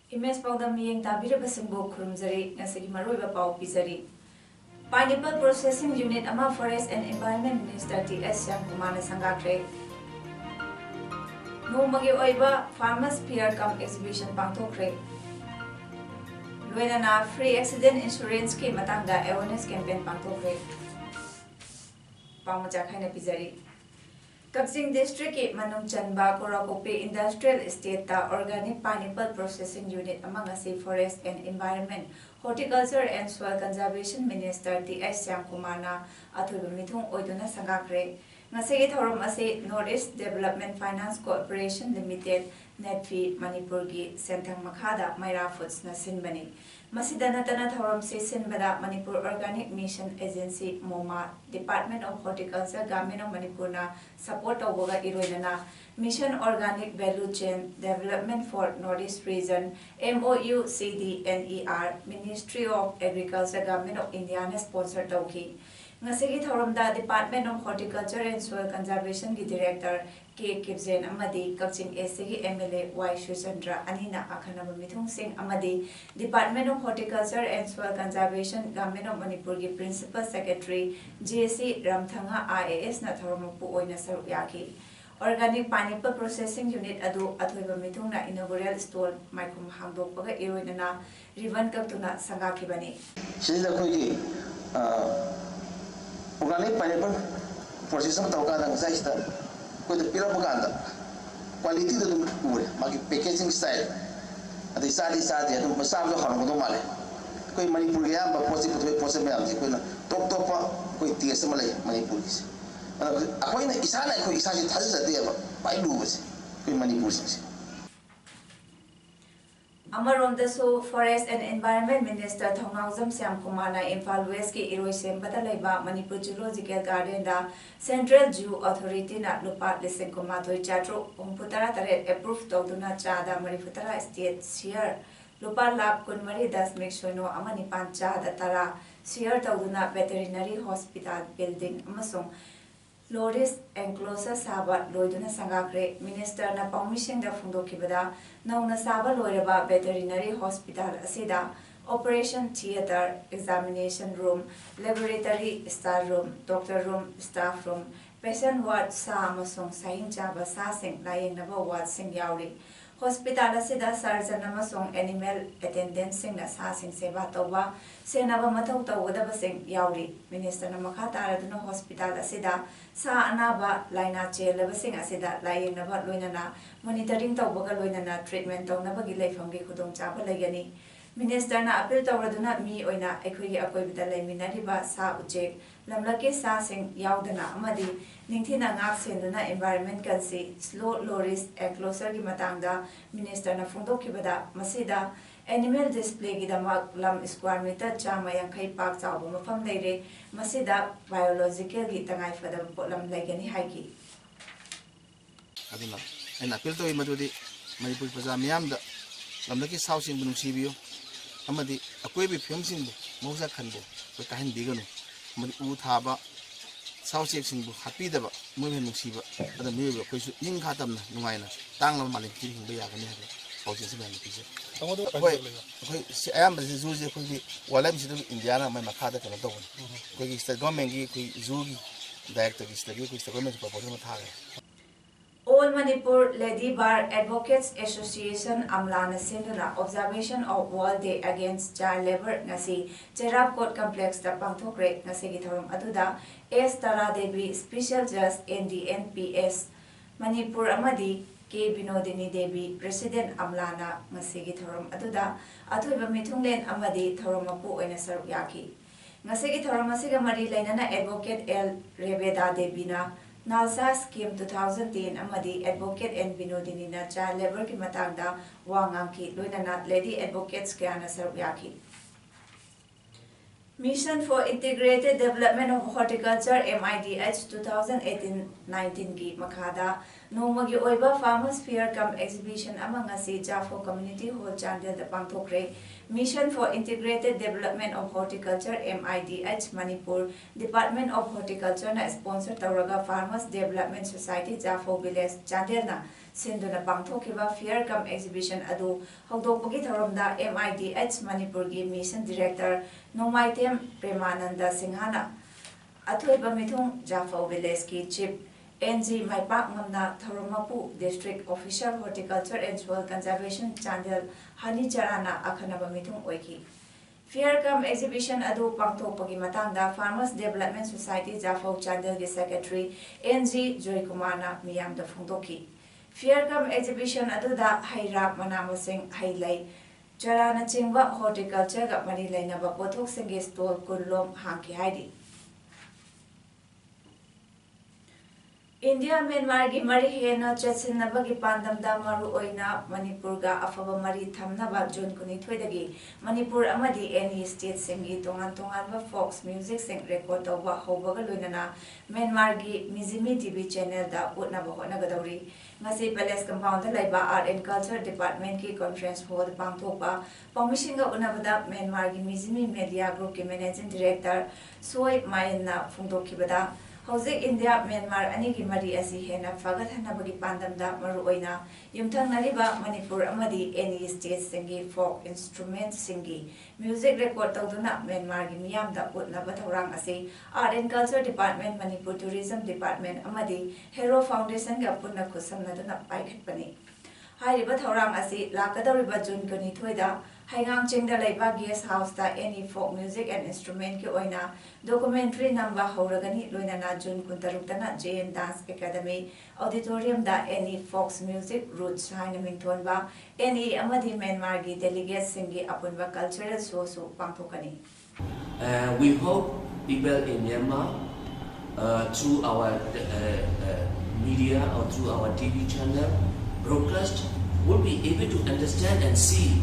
Image Paudam Yang Tabira Basimbo Kurumzari, Nasiki Maruba Pau Pizari. Pineapple Processing Unit Ama Forest and Environment Minister T.S. Kumana Sangakre. No Magi Oiba Farmers Fair Cum Exhibition Pangtokre. Luenana Free Accident Insurance Scheme Matanga Awareness Campaign Pangtokre. Pamajakhaina Pizari. Kaksing District ki Manung Chanba Korakope Industrial Estate ta Organic Pineapple Processing Unit among asi Forest and Environment, Horticulture and Soil Conservation Minister T.S. Kumana Athuba Mithung Oiduna Sangakre. Ngasigi thorum asi Northeast Development Finance Corporation Limited Netfi Manipur gi Sentang Makhada Maira Foods na sinbani. Masida natana thorum si sinbada Manipur Organic Mission Agency MOMA Department of Horticulture Government of Manipur na support over iroinana Mission Organic Value Chain Development for Northeast Region MOU CDNER Ministry of Agriculture Government of India na sponsor tawki. Ngasigi thorumda Department of Horticulture and Soil Conservation ki Director K. Kipzen amadi Kakching SC MLA Y. Shuchandra Anina Akhanaba Mithung Singh amadi Department of Horticulture and Soil Conservation Government of Manipur ki Principal Secretary JC Ramthanga IAS na thoromapu oina saruk yaki. Organic Pineapple Processing Unit adu athoiba mithung na inaugural stall microm hangdokpaga iroina na ribbon kaptuna sangakibani. Sida khoi organic pineapple processing tawka dang saista ko de pira buganda quality de pure magi packaging style adi sadi adu masam jo hanu do male koi manipur ya ba process me amji koi na top koi taste malai manipur is akoi na isana koi isaji thajja de ba pai lu base koi manipur sing Amaromdasu Forest and Environment Minister Thongnauzam Syam Kumana Imphal West ki Iroi Sembada Laiba Manipur Zoological Garden da Central Zoo Authority na lupa liseng kumathoi chatro umputara tare approve tawduna chada marifutara state share lupa lakh kunmari 10.0 amani panchada tara share tawduna veterinary hospital building amasung Loris enclosure saba loiduna sangakre minister na permission da phungdokibada nauna saba loiraba veterinary hospital asida operation theater examination room laboratory star room doctor room staff room patient ward sa amasung sahin chaba sa sing layengnaba ward sing yauri hospital asida surgeon amasung animal attendant sing na sa sing seba tawba senaba mathau tawdaba sing yauri minister na makha taraduna hospital asida sa anaba laina chelaba sing asida layengnaba loinana monitoring tawbaga loinana treatment tawnaba gi laifamgi khudong chaba legani minister na appeal tawraduna mi oina ekhoigi akoibida laiminariba sa ujek lamlaki sa sing yaudana amadi ningthina ngak senduna environment kansi slow loris enclosure gi matangda minister na phungdokibada masida animal display gi damak lam square meter chama yankhai park chawba mafam leire masida biological gi tangai fada lam laigani haiki aduna aina appeal to imadudi manipur praja miyam da lamlaki saw sing bunung sibiyo amadi akoibi film sing bu mausa khanbo ko tahin diganu amadi u thaba saw chek sing bu happy daba moi hen nusiba ada mi bu koisu ing khatam na nungaina tangla malin ki hing ba ya gani ha saw chek sing ni pise koi ayam ba zu je ko bi wala mi sidu indiana mai makha da kana to ko gi state government gi ko zu gi director gi state gi ko state government proposal ma tha All Manipur Lady Bar Advocates Association Amlana Sinduna Observation of World Day Against Child Labor Nasi Cherab Court Complex da Pangthokre Nasi Githarum Aduda S. Tara Devi Special Judge NDNPS Manipur Amadi K. Binodini Devi President Amlana Nasi Githarum Aduda Athuiba Mithunglen Amadi Tharumapu Oina Saruk Yaki Nasi Githarum Asiga Mari Lainana Advocate L. Rebeda Devina Nalsa Scheme 2010 amadi Advocate N. Binodini na child labor ki matangda wangang ki loinana Lady Advocates kaya na saruk yaki. Mission for Integrated Development of Horticulture MIDH 2018-19 की मखादा नोमगी ओइबा Farmers Fair cum Exhibition among ngasi Jafo Community Hall Chandel da pangthokre Mission for Integrated Development of Horticulture MIDH Manipur Department of Horticulture na sponsor tawraga Farmers Development Society Jafo Village Chandel na sinduna pangthokiba Fair cum Exhibition adu hawdokpagi tharamda MIDH Manipur gi Mission Director Nomaitem Premananda Singhana Athoiba Mithung Jafo Village ki Chief NG Maipak Ngamna Tharumapu District Official Horticulture and Soil Conservation Chandel Hani Charana Akhanaba Mithung Oiki Fair cum Exhibition adu pangthokpagi matangda Farmers Development Society Jafo Chandel gi Secretary NG Joykumarna miyamda phongdoki Fair cum Exhibition aduda haira manamasing hailai Charana chingba horticulture ga mari lainaba pothok singi stall kunlom hangki haidi India Myanmar gi mari hena chetsinaba gi pandamda maru oina Manipur ga afaba mari thamnaba June 22 dagi Manipur amadi any state singi tongan tonganba folk music sing record tawba hobaga loinana Myanmar gi Mizimi TV channel da utnaba honagadauri ngasi Palace compound da laiba Art and Culture Department ki conference hall pangthokpa permissionga unabada Myanmar gi Mizimi Media Group ki managing director Soi Maina phungdokhibada Hojik India Myanmar anigi mari asi hena fagathanabagi pandamda maru oina yumthangnariba Manipur amadi any state singi folk instruments singi music record tawduna Myanmar gi miyamda utnaba thorang asi Art and Culture Department Manipur Tourism Department amadi Hero Foundation ga punna khusamnaduna paikhatpani hairiba thorang asi lakadawriba June 22 da Haigang Chingda Laiba Guest House da any folk music and instrument ki oina documentary namba hauragani loinana June 26 JN Dance Academy auditorium da any folks music roots haina mingthonba any amadi Myanmar gi delegate singi apunba cultural show so pangthokani we hope people in Myanmar through our media or through our TV channel broadcast will be able to understand and see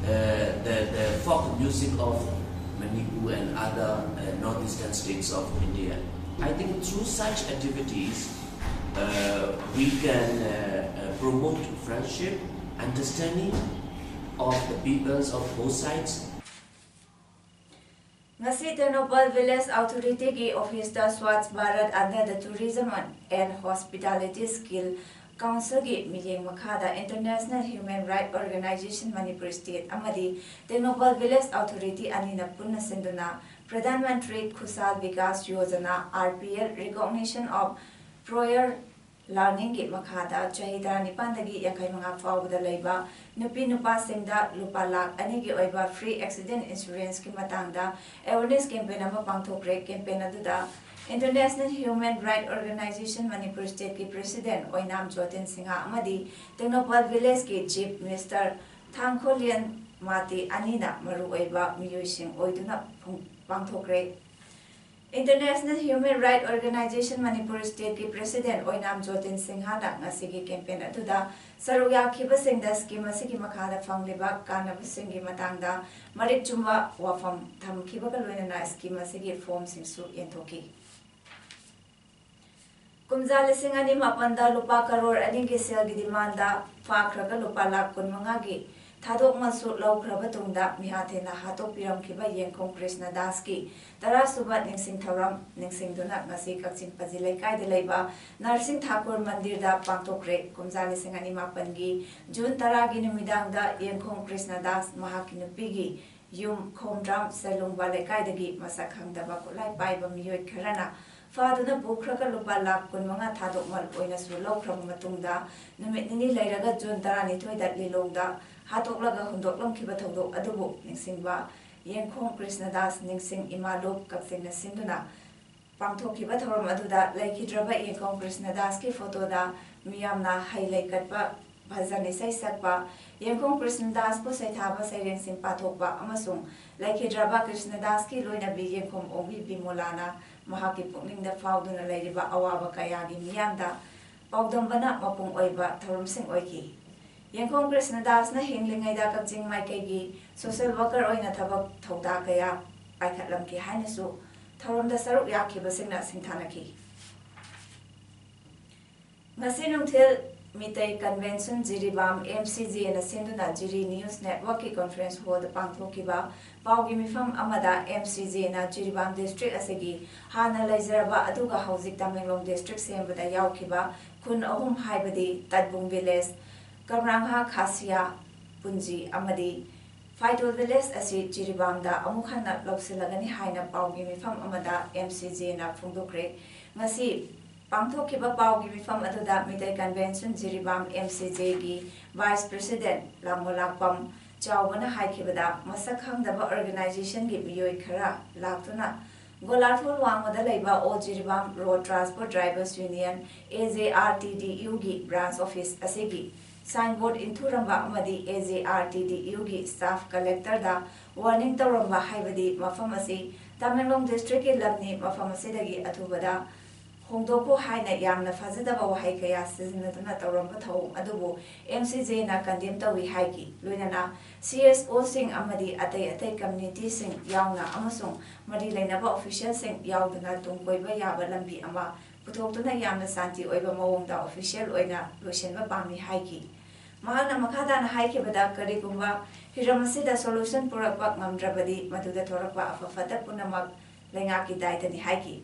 the folk music of Manipur and other northeastern states of India. I think through such activities we can promote friendship, understanding of the peoples of both sides. Ngasi Ternopal Village Authority ki office da Swachh Bharat under the Tourism and Hospitality Skill Council gi Mileng Makhada International Human Rights Organization Manipur State amadi Ternopal Village Authority anina punna sinduna Pradhan Mantri Khusal Vikas Yojana RPL recognition of prior learning gi makhada chahi 19 dagi 85 fawda laiba nupi nupa singda lupa lakh ani gi oiba free accident insurance ki matangda awareness campaign ama pangthokre campaign aduda International Human Rights Organization Manipur State ki President Oinam Jotin Singha amadi Ternopal Village ki Chief Minister Thangkholian Mati Anina maru oiba miyosing oiduna pangthokre International Human Rights Organization Manipur State ki President Oinam Jotin Singha da ngasigi campaign aduda saruya khiba singda scheme asigi makhada fangliba kanaba singi matangda marik chumba wafam thamkhiba ka loinana scheme asigi form singsu yenthoki Kumza lising ani mapanda lupa karor ani gi sel gi demanda fakhraga lupa lakh kun manga gi thadok masu laukraba tungda mihathena hatok piram khiba yengkhong Krishna Das ki tara subat ningsing thoram ningsing duna ngasi kakching pajilai kai de leiba Narsing Thakur Mandir da pangtokre kumza lising ani mapan gi June 10 gi numidang da yengkhong Krishna Das mahaki nupi gi yum khomdram selung bale kai de gi masak khangdaba kulai paiba miyoi kharana Faduna Bukraka Lupa Lak Kunmanga Thadok Mal Oina Su Lokram Matungda, Numit Nini Lairaga Jun Tarani Toy that Lilongda, Hatoklaga Hundoklam Kibatoko Adubu, Ningsingba, Yenkong Krishna Das, Ningsing Imalop, Kapsing Sinduna, Pangto Kibatorum Aduda, Lake Hidraba Yenkong Krishna Das ki photo da, Miyamna Haile Katpa, Bazani Sai Sakpa, Yenkong Krishna Das Pusaitaba Sailing Simpatokba, Amasung, Lake Hidraba Krishna Das ki Loina Bi Yenkong Obi Bimolana. Mahaki pukning da fauduna lairiba awaba kayagi miyamda paudambana mapung oiba tharumsing oiki Yengkhong Krishna Das na hinglingai da kakjing mai kaigi social worker oina thabak thauda kaya पाइखꯠलमखि हाइनसु थौरमदा सरुक याखिबसिंगना सिंथानखि ngasi nungthil mitai convention jiribam MCG na sinduna jiri news network ki conference hall da pangthokiba pawgi mifam amada MCG na jiribam district asegi hana laizaraba aduga housing Tamenglong district sembada yaukiba kun ahum haibadi Tadbung village Kamrangha Khasia Punji amadi Faidol village asi jiribam da amukhanna loksilagani haina pawgi mifam amada MCG na phungdokre ngasi Pangthokiba pawgi mifam aduda mitai convention jiribam MCJ gi vice president Lamolakpam chawbana haikibada masak khangdaba organization gi miyoi khara laktuna Golarthul wangmada leiba all jiribam road transport drivers union AJRTDU gi branch office asegi signboard inthuramba amadi AJRTDU gi staff collector da warning tawramba haibadi mafam asi Tamenglong district ki lamni mafam asidagi athubada Hongdoko haina yamna fazadaba wahai kaya sizinaduna tawramba thawung adubu MCJ na condemn tawi haiki loinana CSO sing amadi atai community sing yauna amasung mari lainaba official sing yauduna tungkoiba yaba lambi ama puthokduna yamna santi oiba mawongda official oina loisenba pami haiki mahana makhada na haiki bada karigumba hiramasida solution purakpa ngamdrabadi maduda thorakpa afafata punamak lengaki daitani haiki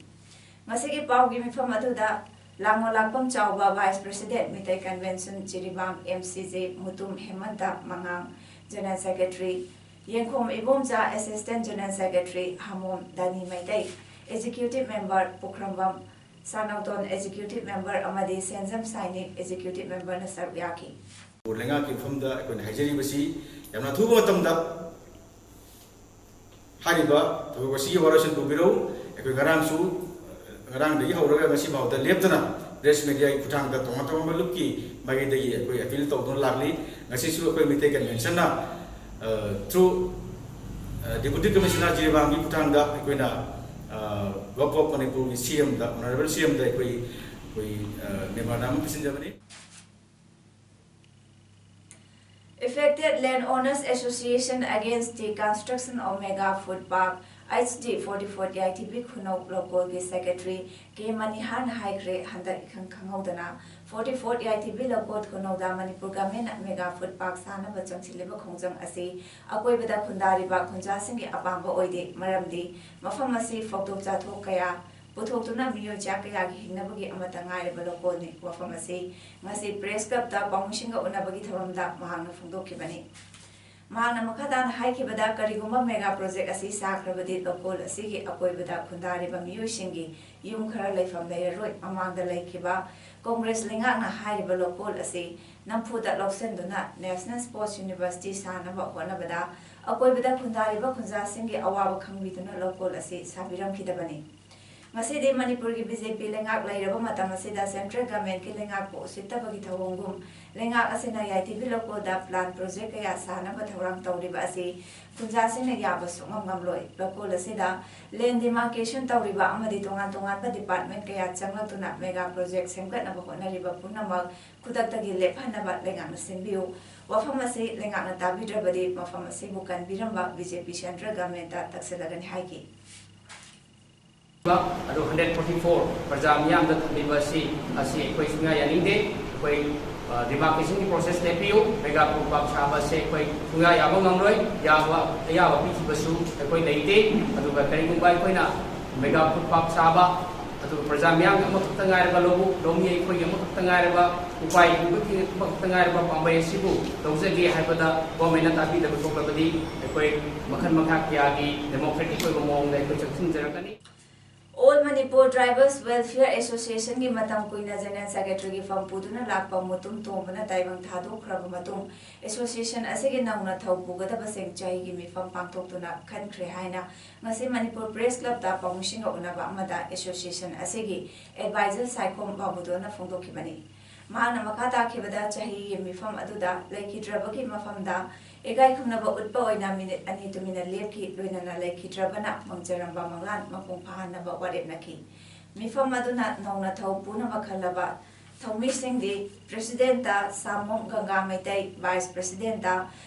Masigi pawgi mifam aduda Lamolakpam chawba vice president mitai convention jiribam MCJ mutum Hemanta Mangang general secretary Yengkhom Ibomja assistant general secretary Hamom Dani Maitai executive member Pukhrambam Sanauton executive member Amadi Senzam Sainik executive member Nasar Yaki Lenga ki from the kon hajeri basi yamna thuba tamda hariba to basi warashan bubiro ekoi garang su Ngarang dagi hauraga ngasi bawda leptana press media ki khutang da tong tong malukki magi dagi ekoi appeal tawdon lagli ngasi su ekoi mitai convention na through deputy commissioner jiribam ki khutang da ekoi na gop manipur ki CM da honorable CM da ekoi memorandum pisinjabani Affected Landowners Association against the construction of mega food park HD 44 ITB Khunau local secretary K Manihan Haigre Handa Khangaudana 44 ITB local Khunau da Manipur government mega food park sana bachang sileba khongjang ase akoi bada khundari ba khunja singi apamba oide maramdi mafam asi photo chathok kaya puthokuna miyo jakaya gi hinabagi amata ngai ba local ni wafam ase ngasi press club da pamusinga unabagi tharamda mahangna phungdokibani Mahana Makadan Haikibada Kariguma mega project asi sakrabadi local asigi akoibada khundariba miyusingi yum khara leifam leiroi amangda leikiba Congress lingakna haiba local asi nampuda loksenduna National Sports University sanaba honabada akoibada khundariba khunjasingi awaba khangbiduna local asi sabiram khidabani Masidi Manipur ki BJP lengak lairaba matam asida central government ki lengak po sitabagi thawongum lengak asina YTB local da plan project kaya sana ba thawram tawriba asi kunjasina yaba sungam loi local asida land demarcation tawriba amadi tongan ba department kaya changlatuna mega project semgat na ba honariba punamak kudaktagi lephana ba lengak na simbiu wafam asi lengak na tabidrabadi mafam asi bukan biramba BJP central government da takselagani haiki Ado 144 perjamian dat libasi asi koi sungai yang ini koi demarcation ki proses nepiu mega pupak sahabat se koi sungai yang ngamroi ya pici basu koi leite ado bakari kumbai koi na mega pupak sahabat ado perjamian yang tengah reba lobu domnya koi yang tengah reba upai buki tengah reba pambai sibu dongse hai pada government tapi dah betul betul koi makan kiagi democratic koi ngomong koi cakap jerakani All Manipur Drivers Welfare Association ki matam kuina General Secretary ki fam puduna lakpa mutum tombana taibang thado khraba matum association asegi nauna thaupuga da baseng chai ki mi fam pangtokuna khan khre haina ngasi Manipur Press Club da pamushinga unaba amada association asegi advisor Saikom Babudona phongdokibani mahana makata khibada chahi ki mi fam aduda laikhidraba ki mafam da Egai khumnaba utpa oina minute ani to minute lepki loinana laikhidrabana mangjaramba manglan mapung phahanaba warepnaki mifam aduna nongna thau puna makhalaba thawmi singdi president Samong Ganga Maitai vice president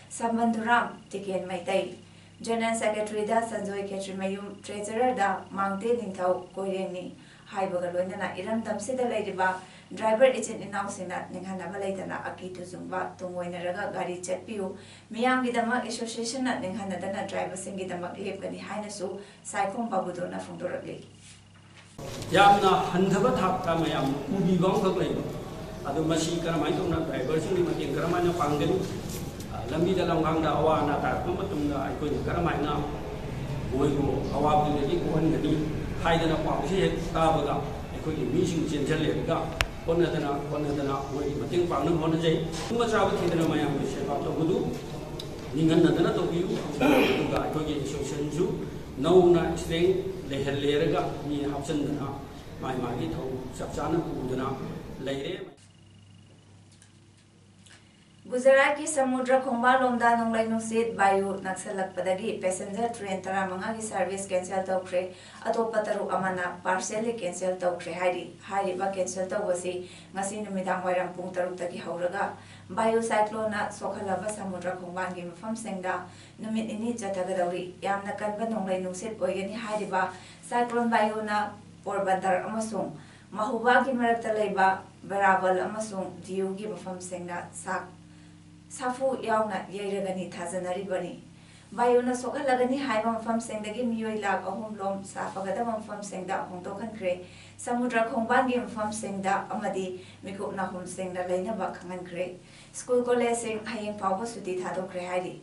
Sambanduram Tiken Maitai General Secretary da Sanjoy Khetrimayum, Treasurer da Mangte Ningthau Koirengni, Haibaga Loinana Iram Damsida Ladiba, Driver agent in Nausina, Ninghana Malaytana, Akitu Zumba, Tungoinaraga, Gari Chetpiu, Miyam Vidama Association at Ninghanadana Driver Singidama Lipani Hainasu, Saikom Babudona from Dorabli. Yamna Handava Thapta Mayam, Ubi Bonga Lake, Adumasi Karamaitona, Diversion in Karamana Pangan, Lamida Langanga, Awana, Takumatunda, I couldn't Karamana, Uego, Awabi, Wangani, Haiden of Papi, Tabaga, I couldn't mission Genjalia. Konadana, Mating Panam Honajay, too much of it in Mayam, Sheba Togudu, Ninganadana to you, Togi Social Zoo, no night stay, they had Lerega, me Hapsandana, my Magito, Sapsana, Udana, Lady. Gujarat ki Samudra Khongba lomda nonglai nusit bayu naksalak padagi passenger train taramanga ki service cancel tawkhre atopa taru amana partially cancel tawkhre hari ba cancel tawasi ngasi numidang wairam pung taruk taki hauraga bayu cyclone na sokhalaba Samudra Khongba gi mafam sengda numit ini chatagadauri yamna kanba nonglai nusit oigani hari ba cyclone bayu na Porbandar amasung mahuba ki marakta leiba Baraval amasung Diu gi mafam sengda sak Safu yauna yairagani thazanari bani bayuna sokalagani haiba mafam sengdagi miyoi lak ahum lom safagada mafam sengda hongtokan kre Samudra Khongbangi mafam sengda amadi mikup na hum sengda laina bakhangan kre school college sing hayeng pawba suti thadokre hairi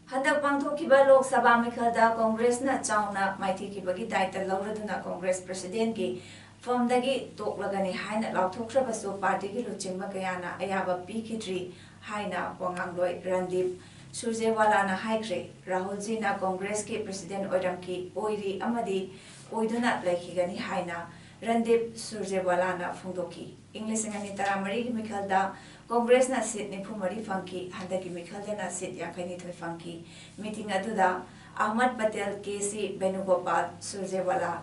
handak pangthokiba Lok Sabha mikhalda Congress na chauna maithikibagi daita lauraduna Congress president ki From the gate, talk Lagani Haina Lautokrabaso party Luchimba Gayana, Ayaba Pikitri, Haina, Wangangloy, Randip, Surjewalana Haikre, Rahul Zina, Congress Ki President Odamki, Oiri Amadi, Oidunat like Higani Haina, Randip Surjewalana Fundoki, English and Taramari Mikalda, Congress na Sydney Pumari Funky, Handaki Mikalda na Sid Yakani Funky, meeting Aduda, Ahmad Patel, KC, Benugopal, Surjewala.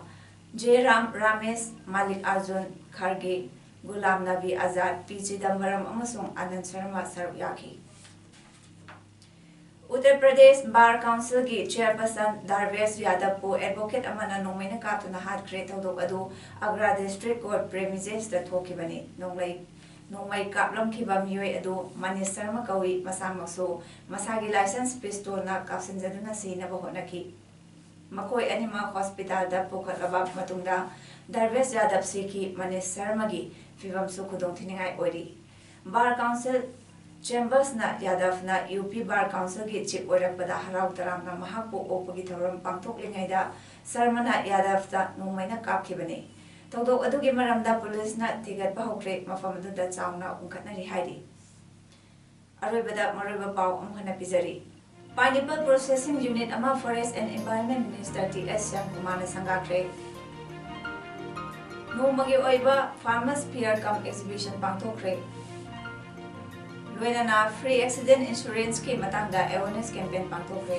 J. Ramesh, Malik Arjun, Kharge, Gulam Nabi Azad, P. Chidambaram, Amasung Anand Sharma Sarvyaki. Uttar Pradesh Bar Council ki Chairperson Darvesh Yadav po Advocate Amana Nomina Kaptana Hat Create Adu Agra District Court Premises the Tokibani, Nomai Kaplam Kiba Mue Adu, Manis Sarma Kawi, Masamaso, Masagi license pistol na Kapsinjaduna Sina Bohonaki. Makoi Anima Hospital da Pokalaba Matunda, Darvesh Yadav Siki, Manis Sarmagi, Fivam Sukudong Tiningai Ori. Bar Council Chambers na Yadav na UP Bar Council ki Chip Orapada Harau Taram na Mahapo Opogitaram Pangtok Lingaida, Sarmana Yadav da Numaina Kapkibani. Togdok Adugi Maramda Police na Tigat Bahokre, Mafamadu da Chauna Unkatnari Haidi. Arabada Maraba Pau Umhana Pizari. Pineapple Processing Unit ama Forest and Environment Minister T.S. Kumana Sangakre. Nomagi Oiba Farmers Fair Cum Exhibition Pangtokre. Luenana Free Accident Insurance Ki Matangda Awareness Campaign Pangtokre.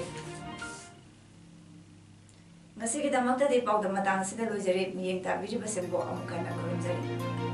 Ngasi kita magta di pagdamatang sila lojari miyeng ta video basembo amukana kurumzari.